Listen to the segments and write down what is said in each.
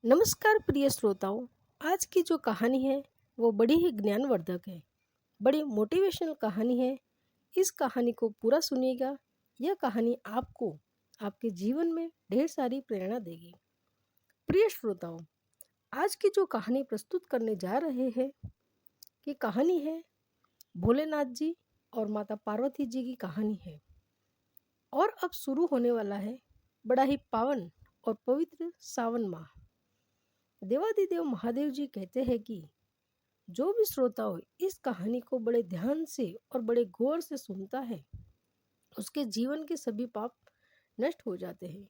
नमस्कार प्रिय श्रोताओं। आज की जो कहानी है वो बड़ी ही ज्ञानवर्धक है। बड़ी मोटिवेशनल कहानी है। इस कहानी को पूरा सुनिएगा। यह कहानी आपको आपके जीवन में ढेर सारी प्रेरणा देगी। प्रिय श्रोताओं, आज की जो कहानी प्रस्तुत करने जा रहे हैं कि कहानी है भोलेनाथ जी और माता पार्वती जी की कहानी है। और अब शुरू होने वाला है बड़ा ही पावन और पवित्र सावन माह। देवादिदेव महादेव जी कहते हैं कि जो भी श्रोता हो इस कहानी को बड़े ध्यान से और बड़े गौर से सुनता है उसके जीवन के सभी पाप नष्ट हो जाते हैं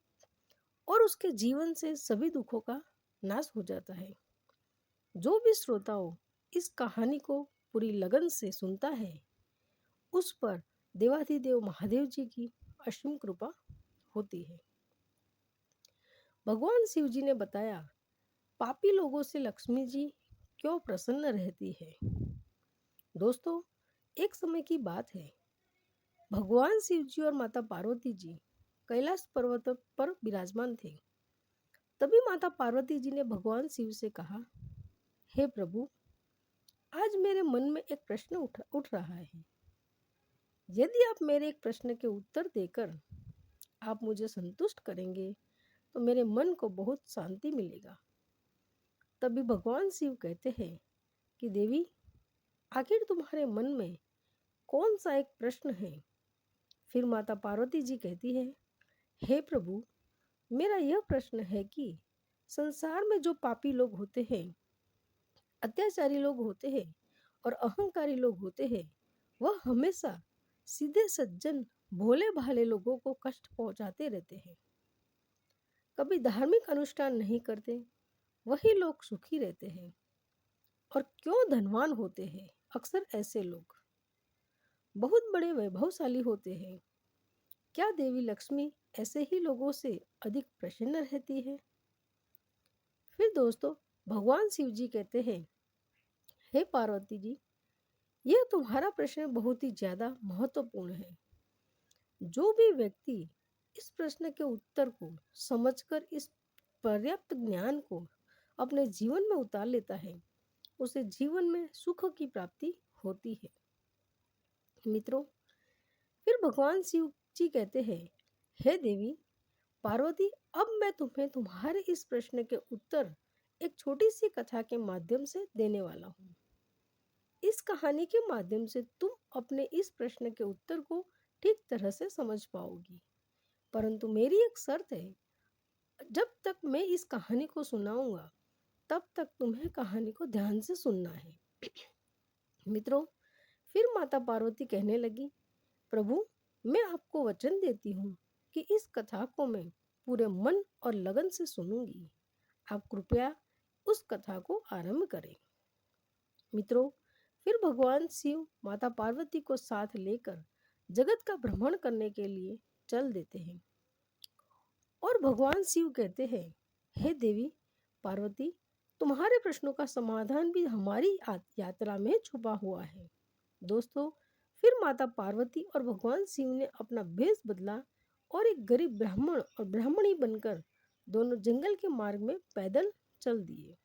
और उसके जीवन से सभी दुखों का नाश हो जाता है। जो भी श्रोता हो इस कहानी को पूरी लगन से सुनता है उस पर देवाधिदेव महादेव जी की असीम कृपा होती है। भगवान शिव जी ने बताया, पापी लोगों से लक्ष्मी जी क्यों प्रसन्न रहती है। दोस्तों, एक समय की बात है। भगवान शिव जी और माता पार्वती जी कैलाश पर्वत पर विराजमान थे। तभी माता पार्वती जी ने भगवान शिव से कहा, हे प्रभु, आज मेरे मन में एक प्रश्न उठ रहा है। यदि आप मेरे एक प्रश्न के उत्तर देकर आप मुझे संतुष्ट करेंगे तो मेरे मन को बहुत शांति मिलेगा। तभी भगवान शिव कहते हैं कि देवी, आखिर तुम्हारे मन में कौन सा एक प्रश्न है। फिर माता पार्वती जी कहती है, हे प्रभु, मेरा यह प्रश्न है कि संसार में जो पापी लोग होते हैं, अत्याचारी लोग होते हैं और अहंकारी लोग होते हैं, वह हमेशा सीधे सज्जन भोले भाले लोगों को कष्ट पहुंचाते रहते हैं। कभी धार्मिक अनुष्ठान नहीं करते, वही लोग सुखी रहते हैं। और क्यों धनवान होते हैं अक्सर ऐसे लोग, बहुत बड़े वैभवशाली होते हैं। क्या देवी लक्ष्मी ऐसे ही लोगों से अधिक प्रसन्न रहती है। फिर दोस्तों, भगवान शिव जी कहते हैं, हे पार्वती जी, यह तुम्हारा प्रश्न बहुत ही ज़्यादा महत्वपूर्ण है। जो भी व्यक्ति इस प्रश्न के उत्तर को समझकर इस पर्याप्त ज्ञान को अपने जीवन में उतार लेता है, उसे जीवन में सुख की प्राप्ति होती है। मित्रों, फिर भगवान शिव जी कहते हैं, हे देवी पार्वती, अब मैं तुम्हें तुम्हारे इस प्रश्न के उत्तर एक छोटी सी कथा के माध्यम से देने वाला हूँ। इस कहानी के माध्यम से तुम अपने इस प्रश्न के उत्तर को ठीक तरह से समझ पाओगी। परंतु मेरी एक शर्त है, जब तक मैं इस कहानी को सुनाऊंगा तब तक तुम्हें कहानी को ध्यान से सुनना है। मित्रों, फिर माता पार्वती कहने लगी, प्रभु, मैं आपको वचन देती हूँ कि इस कथा को मैं पूरे मन और लगन से सुनूंगी। आप कृपया उस कथा को आरंभ करें। मित्रों, फिर भगवान शिव माता पार्वती को साथ लेकर जगत का भ्रमण करने के लिए चल देते हैं। और भगवान शिव कहते हैं, हे देवी पार्वती, तुम्हारे प्रश्नों का समाधान भी हमारी यात्रा में छुपा हुआ है। दोस्तों, फिर माता पार्वती और भगवान शिव ने अपना भेष बदला और एक गरीब ब्राह्मण और ब्राह्मणी बनकर दोनों जंगल के मार्ग में पैदल चल दिए।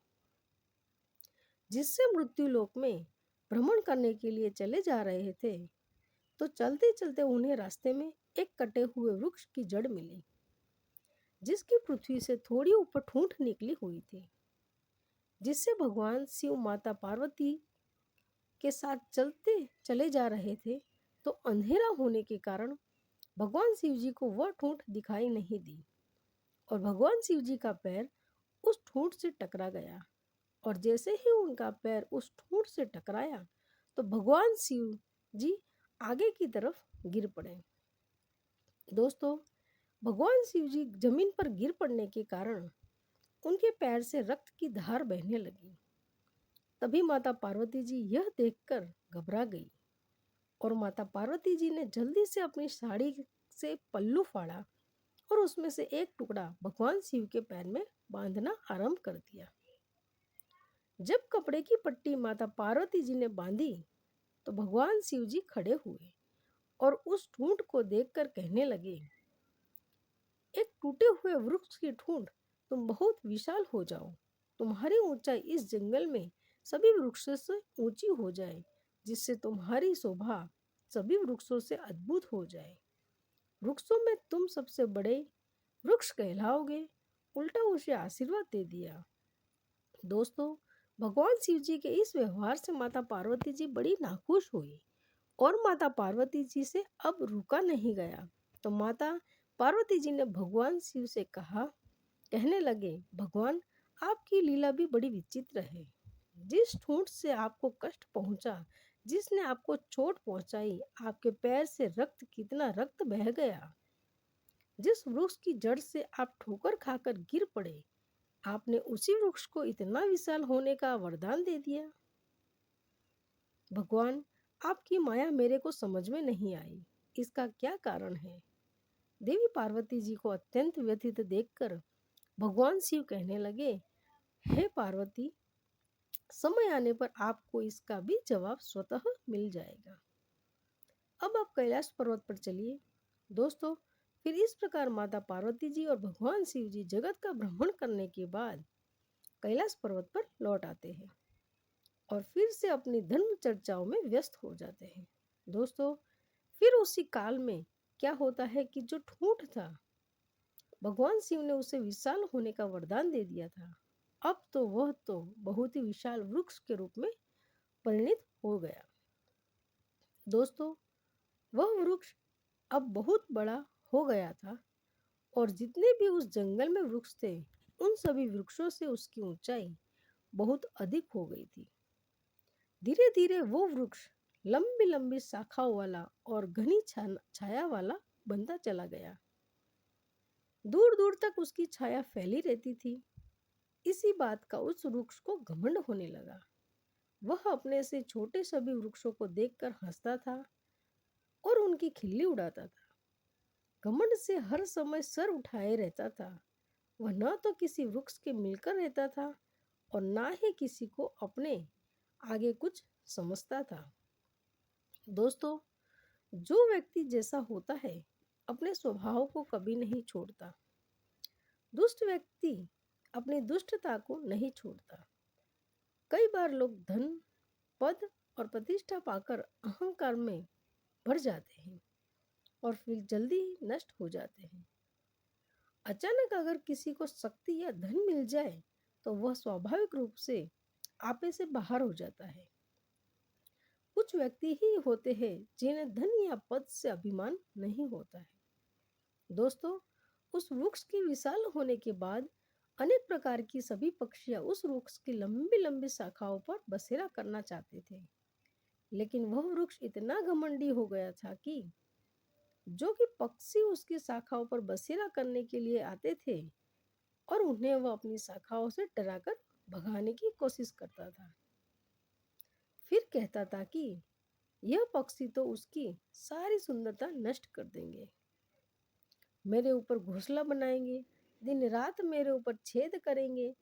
जिससे मृत्यु लोक में भ्रमण करने के लिए चले जा रहे थे, तो चलते चलते उन्हें रास्ते में एक कटे हुए वृक्ष की जड़ मिली, जिसकी पृथ्वी से थोड़ी ऊपर ठूंठ निकली हुई थी। जिससे भगवान शिव माता पार्वती के साथ चलते चले जा रहे थे, तो अंधेरा होने के कारण भगवान शिव जी को वह ठूंठ दिखाई नहीं दी और भगवान शिव जी का पैर उस ठूंठ से टकरा गया। और जैसे ही उनका पैर उस ठूंठ से टकराया तो भगवान शिव जी आगे की तरफ गिर पड़े। दोस्तों, भगवान शिव जी जमीन पर गिर पड़ने के कारण उनके पैर से रक्त की धार बहने लगी। तभी माता पार्वती जी यह देखकर घबरा गई और माता पार्वती जी ने जल्दी से अपनी साड़ी से पल्लू फाड़ा और उसमें से एक टुकड़ा भगवान शिव के पैर में बांधना आरंभ कर दिया। जब कपड़े की पट्टी माता पार्वती जी ने बांधी तो भगवान शिव जी खड़े हुए और उस ठूंठ को देखकर कहने लगे, एक टूटे हुए वृक्ष की ठूंठ तुम बहुत विशाल हो जाओ, तुम्हारी ऊंचाई इस जंगल में सभी वृक्षों से ऊंची हो जाए, जिससे तुम्हारी शोभा सभी वृक्षों से अद्भुत हो जाए। वृक्षों में तुम सबसे बड़े वृक्ष कहलाओगे। उल्टा उसे आशीर्वाद दे दिया। दोस्तों, भगवान शिव जी के इस व्यवहार से माता पार्वती जी बड़ी नाखुश हुई और माता पार्वती जी से अब रुका नहीं गया। तो माता पार्वती जी ने भगवान शिव से कहा, कहने लगे, भगवान, आपकी लीला भी बड़ी विचित्र है। जिस ठूंठ से आपको कष्ट पहुंचा, जिसने आपको चोट पहुंचाई, आपके पैर से कितना रक्त बह गया, जिस वृक्ष की जड़ से आप ठोकर खाकर गिर पड़े, आपने उसी वृक्ष को इतना विशाल होने का वरदान दे दिया। भगवान, आपकी माया मेरे को समझ में नहीं आई, इसका क्या कारण है? देवी पार्वती जी को अत्यंत व्यथित देखकर भगवान शिव कहने लगे, हे पार्वती, समय आने पर आपको इसका भी जवाब स्वतः मिल जाएगा। अब आप कैलाश पर्वत पर चलिए। दोस्तों, फिर इस प्रकार माता पार्वती जी और भगवान शिव जी जगत का भ्रमण करने के बाद कैलाश पर्वत पर लौट आते हैं और फिर से अपनी धर्म चर्चाओं में व्यस्त हो जाते हैं। दोस्तों, फिर उसी काल में क्या होता है कि जो ठूंठ था, भगवान शिव ने उसे विशाल होने का वरदान दे दिया था। अब तो वह तो बहुत ही विशाल वृक्ष के रूप में परिणित हो गया। दोस्तों, वह वृक्ष अब बहुत बड़ा हो गया था और जितने भी उस जंगल में वृक्ष थे, उन सभी वृक्षों से उसकी ऊंचाई बहुत अधिक हो गई थी। धीरे धीरे वो वृक्ष लंबी लंबी शाखाओं वाला और घनी छाया वाला बनता चला गया। दूर दूर तक उसकी छाया फैली रहती थी। इसी बात का उस वृक्ष को घमंड होने लगा। वह अपने से छोटे सभी वृक्षों को देखकर हंसता था और उनकी खिल्ली उड़ाता था। घमंड से हर समय सर उठाए रहता था। वह न तो किसी वृक्ष के मिलकर रहता था और ना ही किसी को अपने आगे कुछ समझता था। दोस्तों, जो व्यक्ति जैसा होता है, अपने स्वभाव को कभी नहीं छोड़ता। दुष्ट व्यक्ति अपनी दुष्टता को नहीं छोड़ता। कई बार लोग धन, पद और प्रतिष्ठा पाकर अहंकार में भर जाते हैं और फिर जल्दी ही नष्ट हो जाते हैं। अचानक अगर किसी को शक्ति या धन मिल जाए तो वह स्वाभाविक रूप से आपे से बाहर हो जाता है। कुछ व्यक्ति ही होते हैं जिन्हें धन या पद से अभिमान नहीं होता है। दोस्तों, उस वृक्ष के विशाल होने के बाद अनेक प्रकार की सभी पक्षियां उस वृक्ष की लंबी लंबी शाखाओं पर बसेरा करना चाहते थे, लेकिन वह वृक्ष इतना घमंडी हो गया था कि जो कि पक्षी उसकी शाखाओं पर बसेरा करने के लिए आते थे और उन्हें वह अपनी शाखाओं से डराकर भगाने की कोशिश करता था। फिर कहता था कि यह पक्षी तो उसकी सारी सुंदरता नष्ट कर देंगे, मेरे ऊपर घोंसला बनाएंगे, दिन रात मेरे ऊपर छेद करेंगे,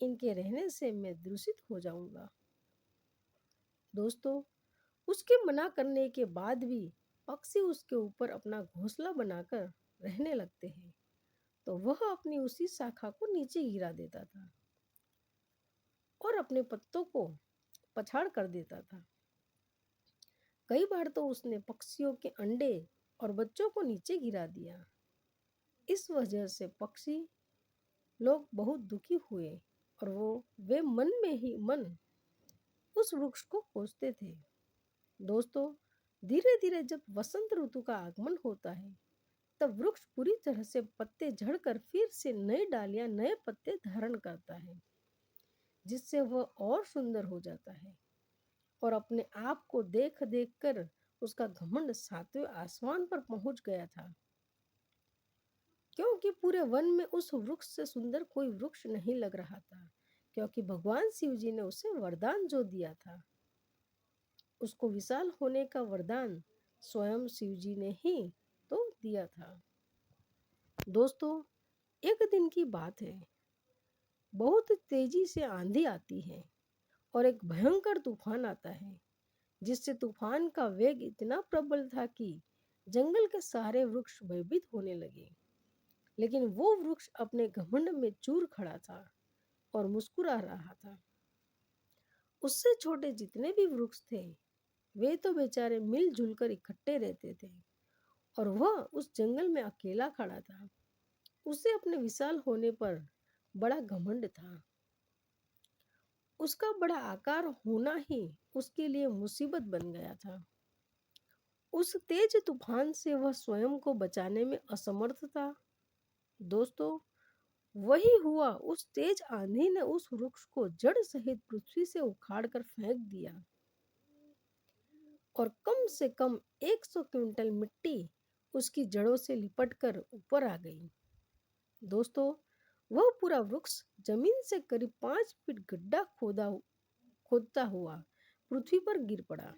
इनके रहने से मैं दूषित हो जाऊंगा। दोस्तों, उसके मना करने के बाद भी पक्षी उसके ऊपर अपना घोंसला बनाकर रहने लगते हैं, तो वह अपनी उसी शाखा को नीचे गिरा देता था और अपने पत्तों को पछाड़ कर देता था। कई बार तो उसने पक्षियों के अंडे और बच्चों को नीचे गिरा दिया। इस वजह से पक्षी लोग बहुत दुखी हुए और वे मन में ही मन उस वृक्ष को कोसते थे। दोस्तों, धीरे धीरे जब वसंत ऋतु का आगमन होता है, तब वृक्ष पूरी तरह से पत्ते झड़कर फिर से नई डालियां, नए पत्ते धारण करता है, जिससे वह और सुंदर हो जाता है और अपने आप को देख देख कर उसका घमंड सातवें आसमान पर पहुंच गया था, क्योंकि पूरे वन में उस वृक्ष से सुंदर कोई वृक्ष नहीं लग रहा था, क्योंकि भगवान शिव जी ने उसे वरदान जो दिया था, उसको विशाल होने का वरदान स्वयं शिव जी ने ही तो दिया था। दोस्तों, एक दिन की बात है। बहुत तेजी से आंधी आती है और एक भयंकर तूफान आता है, जिससे तूफान का वेग इतना प्रबल था कि जंगल के सारे वृक्ष भयभीत होने लगे। लेकिन वो वृक्ष अपने घमंड में चूर खड़ा था और मुस्कुरा रहा था। उससे छोटे जितने भी वृक्ष थे वे तो बेचारे मिलजुल कर इकट्ठे रहते थे, और वह उस जंगल में अकेला खड़ा था। उसे अपने विशाल होने पर बड़ा घमंड था। उसका बड़ा आकार होना ही उसके लिए मुसीबत बन गया था। उस तेज तूफान से वह स्वयं को बचाने में असमर्थ था। दोस्तों, वही हुआ। उस तेज आंधी ने उस वृक्ष को जड़ सहित पृथ्वी से उखाड़कर फेंक दिया और कम से कम 100 क्विंटल मिट्टी उसकी जड़ों से लिपटकर ऊपर आ गई। दोस्तों, वह पूरा वृक्ष जमीन से करीब 5 फीट गड्ढा खोदता हुआ पृथ्वी पर गिर पड़ा।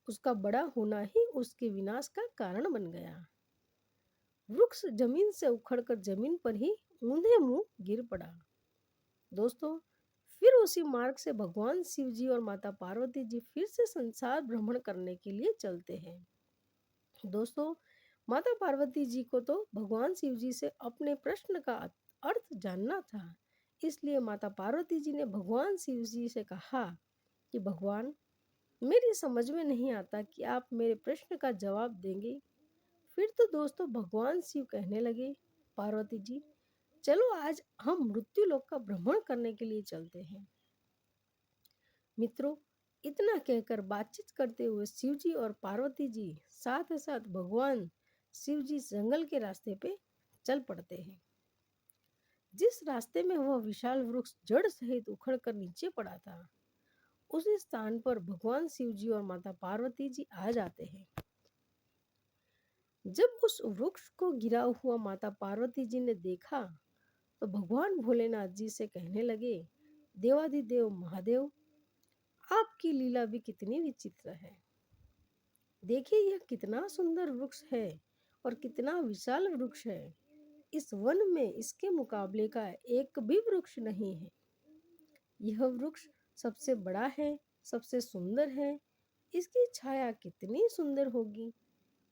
उसका बड़ा होना ही उसके विनाश का कारण बन गया। वृक्ष जमीन से उखड़कर जमीन पर ही ऊंधे मुंह गिर पड़ा। दोस्तों, फिर उसी मार्ग से भगवान शिव जी और माता पार्वती जी फिर से संसार भ्रमण करने के लिए चलते हैं। दोस्तों, माता पार्वती जी को तो भगवान शिव जी से अपने प्रश्न का अर्थ जानना था। इसलिए माता पार्वती जी ने भगवान शिव जी से कहा कि भगवान, मेरी समझ में नहीं आता कि आप मेरे प्रश्न का जवाब देंगे। फिर तो दोस्तों भगवान शिव कहने लगे, पार्वती जी, चलो आज हम मृत्यु लोक का भ्रमण करने के लिए चलते हैं। मित्रों, इतना कहकर बातचीत करते हुए शिव जी और पार्वती जी साथ साथ भगवान शिव जी जंगल के रास्ते पे चल पड़ते हैं। जिस रास्ते में वह विशाल वृक्ष जड़ सहित उखड़कर नीचे पड़ा था, उसी स्थान पर भगवान शिव जी और माता पार्वती जी आ जाते हैं। जब उस वृक्ष को गिरा हुआ माता पार्वती जी ने देखा तो भगवान भोलेनाथ जी से कहने लगे, देवाधिदेव महादेव, आपकी लीला भी कितनी विचित्र है। देखिए यह कितना सुंदर वृक्ष है और कितना विशाल वृक्ष है। इस वन में इसके मुकाबले का एक भी वृक्ष नहीं है। यह वृक्ष सबसे बड़ा है, सबसे सुंदर है। इसकी छाया कितनी सुंदर होगी,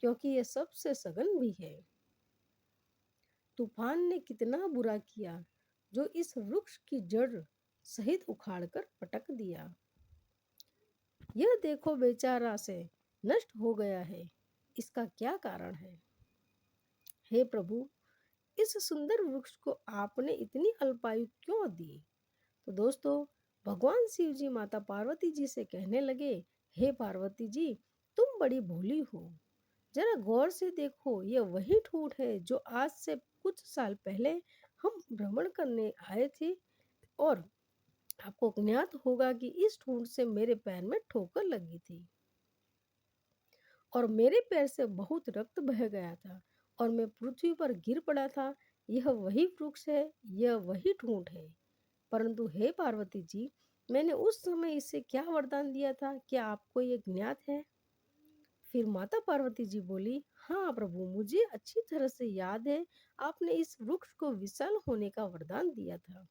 क्योंकि यह सबसे सघन भी है। तूफान ने कितना बुरा किया जो इस वृक्ष की जड़ सहित उखाड़कर पटक दिया। यह देखो बेचारा से नष्ट हो गया है। इसका क्या कारण है? हे प्रभु, इस सुंदर वृक्ष को आपने इतनी अल्पायु क्यों दी? तो दोस्तों, भगवान शिव जी माता पार्वती जी से कहने लगे, हे पार्वती जी, तुम बड़ी भोली हो। जरा गौर से देखो, यह वही ठूंठ है जो आज से कुछ साल पहले हम भ्रमण करने आए थे, और आपको ज्ञात होगा कि इस ठूंठ से मेरे पैर में ठोकर लगी थी और मेरे पैर से बहुत रक्त बह गया था और मैं पृथ्वी पर गिर पड़ा था। यह वही वृक्ष है, यह वही ठूंठ है। परंतु हे पार्वती जी, मैंने उस समय इसे क्या वरदान दिया था, क्या आपको ये ज्ञात है? फिर माता पार्वती जी बोली, हाँ प्रभु, मुझे अच्छी तरह से याद है। आपने इस वृक्ष को विशाल होने का वरदान दिया था।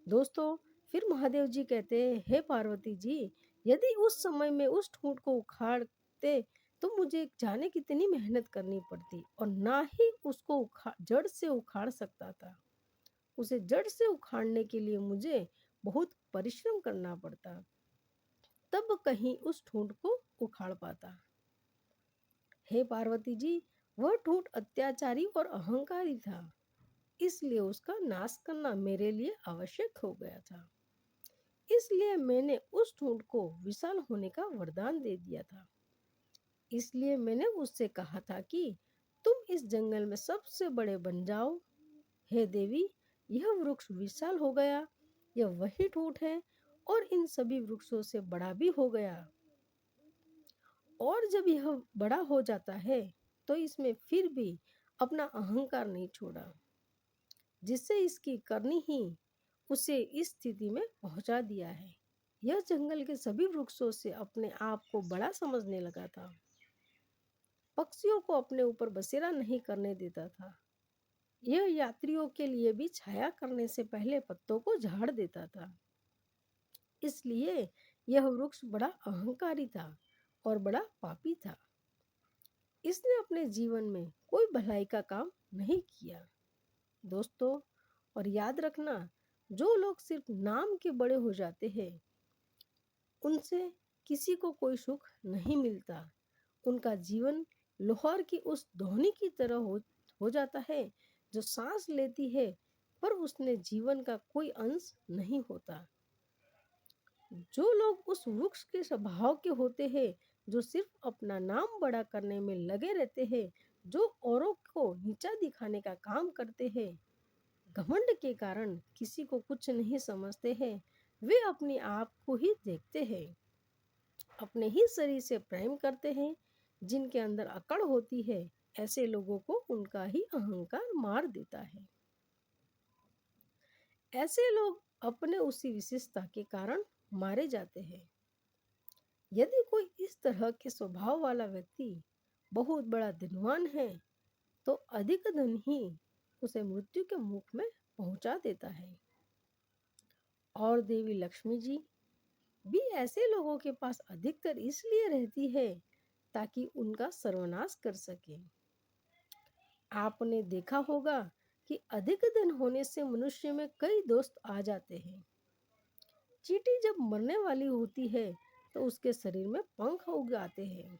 दोस्तों, फिर महादेव जी कहते हैं, हे पार्वती जी, यदि उस समय में उस ठूंठ को उखाड़ते तो मुझे जाने कितनी मेहनत करनी पड़ती, और ना ही उसको जड़ से उखाड़ सकता था। उसे जड़ से उखाड़ने के लिए मुझे बहुत परिश्रम करना पड़ता, तब कहीं उस ठूंठ को उखाड़ पाता। हे पार्वती जी, वह ठूंठ अत्याचारी और अहंकारी था, इसलिए उसका नाश करना मेरे लिए आवश्यक हो गया था। इसलिए मैंने उस ठूंठ को विशाल होने का वरदान दे दिया था। इसलिए मैंने उससे कहा था कि तुम इस जंगल में सबसे बड़े बन जाओ। हे देवी, यह वृक्ष विशाल हो गया। यह वही ठूंठ है और इन सभी वृक्षों से बड़ा भी हो गया। और जब यह बड़ा हो जाता है तो इसमें फिर भी अपना अहंकार नहीं छोड़ा, जिससे इसकी करनी ही उसे इस स्थिति में पहुंचा दिया है। यह जंगल के सभी वृक्षों से अपने आप को बड़ा समझने लगा था। पक्षियों को अपने ऊपर बसेरा नहीं करने देता था। यह यात्रियों के लिए भी छाया करने से पहले पत्तों को झाड़ देता था। इसलिए यह वृक्ष बड़ा अहंकारी था और बड़ा पापी था। इसने अपने जीवन में कोई भलाई का काम नहीं किया। दोस्तों, और याद रखना, जो लोग सिर्फ नाम के बड़े हो जाते हैं, उनसे किसी को कोई सुख नहीं मिलता। उनका जीवन लोहार की उस ध्वनि की तरह हो जाता है जो सांस लेती है पर उसने जीवन का कोई अंश नहीं होता। जो लोग उस वृक्ष के स्वभाव के होते हैं, जो सिर्फ अपना नाम बड़ा करने में लगे रहते हैं, जो औरों को नीचा दिखाने का काम करते हैं, घमंड के कारण किसी को कुछ नहीं समझते हैं, वे अपने आप को ही देखते हैं, अपने ही शरीर से प्रेम करते हैं। जिनके अंदर अकड़ होती है, ऐसे लोगों को उनका ही अहंकार मार देता है। ऐसे लोग अपने उसी विशेषता के कारण मारे जाते हैं। यदि कोई इस तरह के स्वभाव वाला व्यक्ति बहुत बड़ा धनवान है, तो अधिक धन ही उसे मृत्यु के मुख में पहुंचा देता है। और देवी लक्ष्मी जी भी ऐसे लोगों के पास अधिकतर इसलिए रहती है ताकि उनका सर्वनाश कर सके। आपने देखा होगा कि अधिक धन होने से मनुष्य में कई दोस्त आ जाते हैं। चींटी जब मरने वाली होती है तो उसके शरीर में पंख उग आते हैं।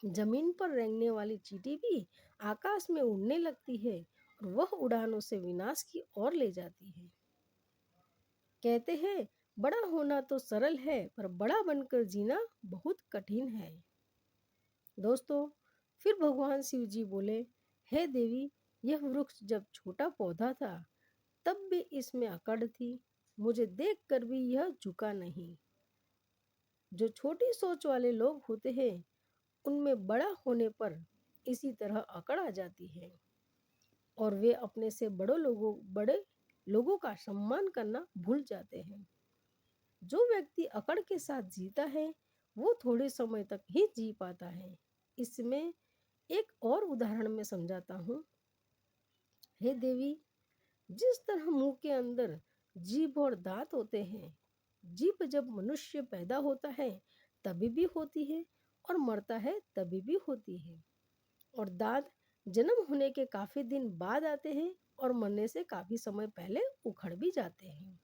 जमीन पर रेंगने वाली चींटी भी आकाश में उड़ने लगती है और वह उड़ान उसे विनाश की ओर ले जाती है। कहते हैं, बड़ा होना तो सरल है पर बड़ा बनकर जीना बहुत कठिन है। दोस्तों, फिर भगवान शिव जी बोले, हे देवी, यह वृक्ष जब छोटा पौधा था तब भी इसमें अकड़ थी, मुझे देखकर भी यह झुका नहीं। जो छोटी सोच वाले लोग होते हैं, उनमें बड़ा होने पर इसी तरह अकड़ आ जाती है और वे अपने से बड़े लोगों का सम्मान करना भूल जाते हैं। जो व्यक्ति अकड़ के साथ जीता है, वो थोड़े समय तक ही जी पाता है। इसमें एक और उदाहरण मैं समझाता हूँ। हे देवी, जिस तरह मुंह के अंदर जीभ और दांत होते हैं, जीभ जब मनुष्य पैदा होता है तभी भी होती है और मरता है तभी भी होती है, और दांत जन्म होने के काफी दिन बाद आते हैं और मरने से काफी समय पहले उखड़ भी जाते हैं।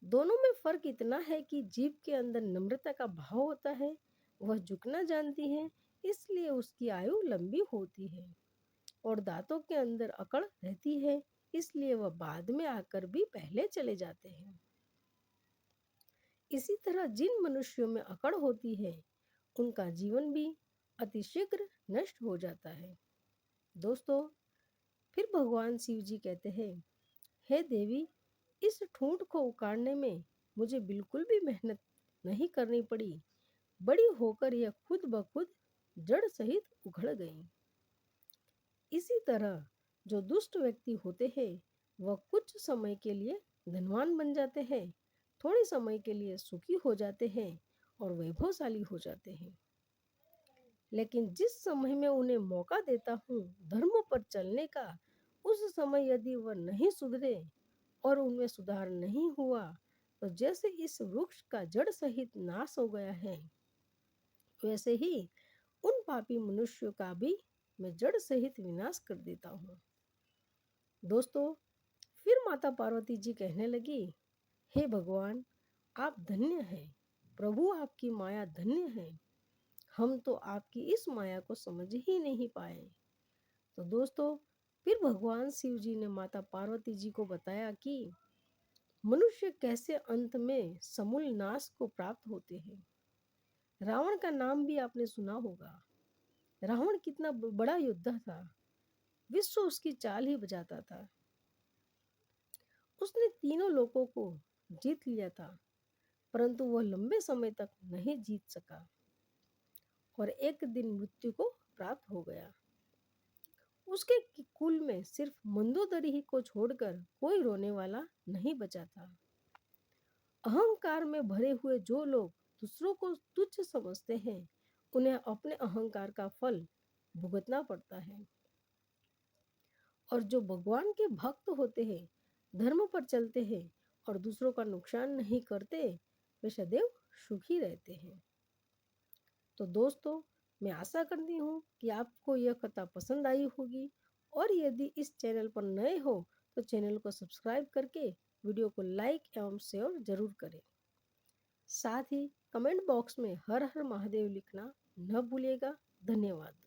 दोनों में फर्क इतना है कि जीभ के अंदर नम्रता का भाव होता है, वह झुकना जानती है, इसलिए उसकी आयु लंबी होती है, और दांतों के अंदर अकड़ रहती है, इसलिए वह बाद में आकर भी पहले चले जाते हैं। इसी तरह जिन मनुष्यों में अकड़ होती है, उनका जीवन भी अतिशीघ्र नष्ट हो जाता है। दोस्तों, फिर भगवान शिव जी कहते हैं, हे देवी, इस ठूंठ को उखाड़ने में मुझे बिल्कुल भी मेहनत नहीं करनी पड़ी। बड़ी होकर यह खुद ब खुद जड़ सहित उखड़ गई। इसी तरह जो दुष्ट व्यक्ति होते हैं, वह कुछ समय के लिए धनवान बन जाते हैं, थोड़े समय के लिए सुखी हो जाते हैं और वैभवशाली हो जाते हैं। लेकिन जिस समय में उन्हें मौका देता हूँ धर्म पर चलने का, उस समय यदि वह नहीं सुधरे और उनमें सुधार नहीं हुआ, तो जैसे इस वृक्ष का जड़ सहित नाश हो गया है, वैसे ही उन पापी मनुष्यों का भी मैं जड़ सहित विनाश कर देता हूँ। दोस्तों, फिर माता पार्वती जी कहने लगी, हे भगवान, आप धन्य हैं। प्रभु, आपकी माया धन्य है। हम तो आपकी इस माया को समझ ही नहीं पाए। तो दोस्तों, फिर भगवान शिव जी ने माता पार्वती जी को बताया कि मनुष्य कैसे अंत में समूल नाश को प्राप्त होते हैं। रावण का नाम भी आपने सुना होगा। रावण कितना बड़ा योद्धा था, विश्व उसकी चाल ही बजाता था। उसने तीनों लोकों को जीत लिया था, परंतु वह लंबे समय तक नहीं जीत सका और एक दिन मृत्यु को प्राप्त हो गया। उसके कुल में सिर्फ मंदोदरी ही को छोड़कर कोई रोने वाला नहीं बचा था। अहंकार में भरे हुए जो लोग दूसरों को तुच्छ समझते हैं, उन्हें अपने अहंकार का फल भुगतना पड़ता है। और जो भगवान के भक्त होते हैं, धर्म पर चलते हैं और दूसरों का नुकसान नहीं करते, वे सदैव सुखी रहते हैं। तो दोस्तों, मैं आशा करती हूँ कि आपको यह कथा पसंद आई होगी और यदि इस चैनल पर नए हो तो चैनल को सब्सक्राइब करके वीडियो को लाइक एवं शेयर जरूर करें। साथ ही कमेंट बॉक्स में हर हर महादेव लिखना न भूलिएगा। धन्यवाद।